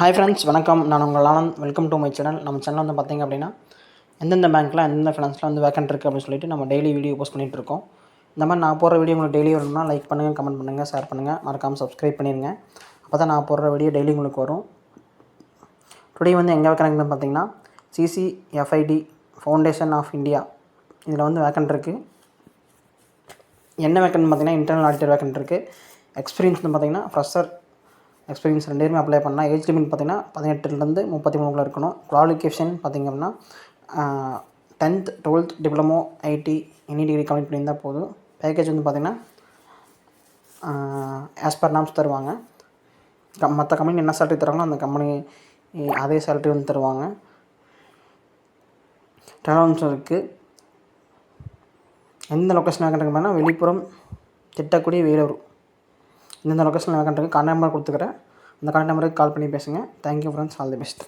Hi friends, வணக்கம். நான் உங்கள் Anand. Welcome to my channel. நம்ம சேனல் வந்து பார்த்திங்க அப்படின்னா எந்தெந்த பேங்க்கில் எந்தெந்த ஃபினான்ஸில் வந்து வேக்கன்ட் இருக்குது அப்படின்னு சொல்லிட்டு நம்ம டெய்லி வீடியோ போஸ்ட் பண்ணிகிட்ருக்கோம். இந்த மாதிரி நான் போடுற வீடியோ உங்களுக்கு டெய்லி வரணும்னா லைக் பண்ணுங்கள், கமெண்ட் பண்ணுங்கள், ஷேர் பண்ணுங்கள், மறக்காமல் சப்ஸ்கிரைப் பண்ணிடுங்க. அப்போ தான் நான் போடுற வீடியோ டெய்லி உங்களுக்கு வரும். டுடே வந்து எங்கே வேக்கன்ட்னு பார்த்தீங்கன்னா CCFID ஃபவுண்டேஷன் ஆஃப் இந்தியா இதில் வந்து வேக்கன்ட் இருக்குது. என்ன வேக்கன்ட்னு பார்த்தீங்கன்னா இன்டர்னல் ஆடிட்டர் வேக்கன்ட் இருக்குது. எக்ஸ்பீரியன்ஸ் வந்து பார்த்திங்கன்னா ஃப்ரெஷர் எக்ஸ்பீரியன்ஸ் ரெண்டுமே அப்ளை பண்ணலாம். ஏஜ் லிமிட் பார்த்திங்கன்னா 18லேருந்து 33 இருக்கணும். குவாலிஃபிகேஷன் பார்த்திங்க அப்படின்னா 10th 12th diploma IT any degree complete பண்ணியிருந்தால் போதும். பேக்கேஜ் வந்து பார்த்திங்கன்னா ஆஸ் பர் நாம்ஸ் தருவாங்க. மற்ற கம்பெனி என்ன சேலரி தருவாங்களோ அந்த கம்பெனி அதே சேலரி வந்து தருவாங்க. ட்ராவல்ஸ் இருக்குது. எந்த லொக்கேஷன் வேக்கன்ட் இருக்குன்னா விழுப்புரம், திட்டக்குடி, வேலூர் இந்தந்த லொக்கேஷனில் வேக்கன்ட் இருக்குது. கான்டாக்ட் நம்பர் கொடுத்துக்கிறேன். அந்த கான்டாக்ட் நம்பருக்கு கால் பண்ணி பேசுங்க. Thank you friends, all the best.